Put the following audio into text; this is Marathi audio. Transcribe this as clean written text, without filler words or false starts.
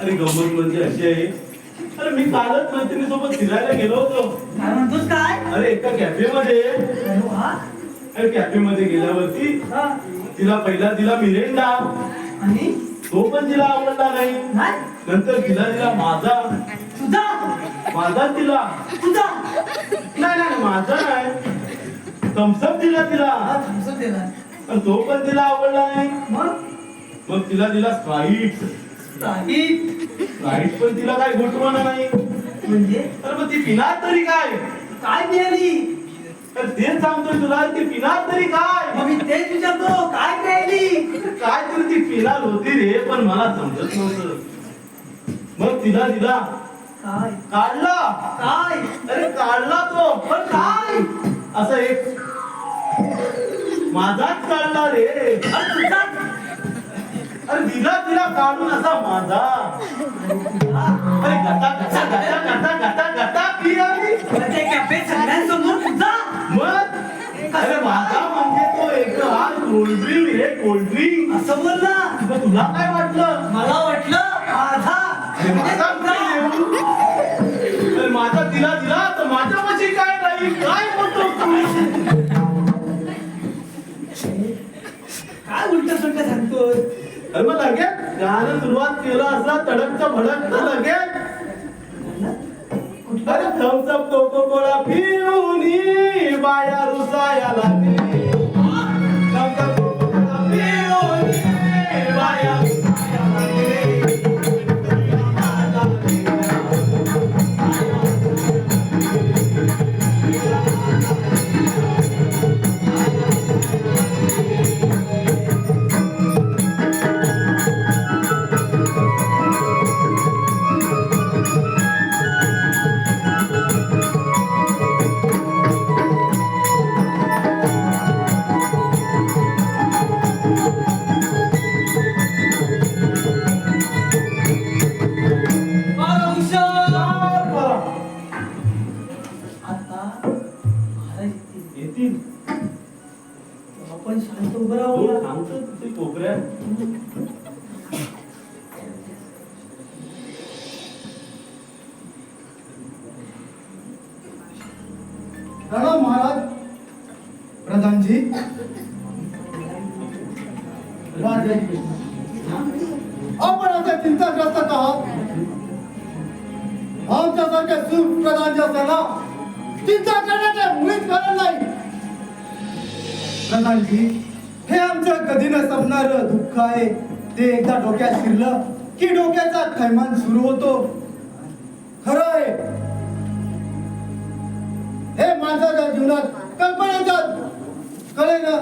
अरे गंमत म्हणजे अशी आहे, अरे मी कालच मैत्रिणीसोबत फिरायला गेलो होतो. काय म्हणतोस काय? अरे एका कॅफेमध्ये, अरे वा. अरे कॅफेमध्ये गेल्यावरती हा. तिला पहिला दिला मिरिंडा, आणि तो पण तिला आवडला नाही. नाही नंतर तिला दिला माझा, तुझा माझा तिला तुझा नाही नाही माझा नाही, थम्सअप दिला तिला, थम्सअप दिला. पण तो पण तिला आवडला नाही. मग तिला दिला स्प्राईट, स्प्राईट पण तिला काय गोठवाना नाही. म्हणजे तर मग ती पिणार तरी काय? काय मिळाली? तर तेच सांगतोय तुला, ती पिणार तरी काय? मग मी तेच विचारतो, काय मिळाली? काय तरी ती पिणार होती रे, पण मला समजत नव्हतं. मग तिला दिला, काय काढला, काय? अरे काढला तो, पण काय? असं एक माझाच काढला रे. अरे तुझा अरे दिला तिला काढून असा माझा. अरे गटा गटा गटा गटा गटा गटा पी आली. ते कॅफे सगळ्यांसमोर तुझा. मग अरे माझा म्हणजे तो एक हा कोल्ड्रिंक रे, कोल्ड्रिंक. असं बोलला. मग तुला काय वाटलं? मला वाटलं माझा. अरे माझा अरे माझा तिला दिला तर माझ्या पाशी काय नाही. काय बोलतो तू? काय उलट सुलट सांगतोय? अरे मग लगेच गाणं सुरुवात केलं असं तडकचं भडक लगेच. अरे थम्सअप कोको कोला पिऊनी बाया रुसाया लागली. थम्सअप कोको कोला पिऊनी बाया रुसाया लागली. आपण शांत उभं राहूया. सांगतो तुझी कोपऱ्यात. प्रणाम महाराज. प्रधानजी, आपण आता चिंताग्रस्त आहात. आमच्यासारख्या सूर प्रधान असताना चिंता करण्याचे मुळीच कारण नाही. प्रधानजी, हे आमचं कधी न संपणार दुःख आहे. ते एकदा डोक्यात शिरलं की डोक्याचा थैमान सुरू होतो. खरं आहे, हे माणसाच्या जीवनात कल्पनेचा कळे ना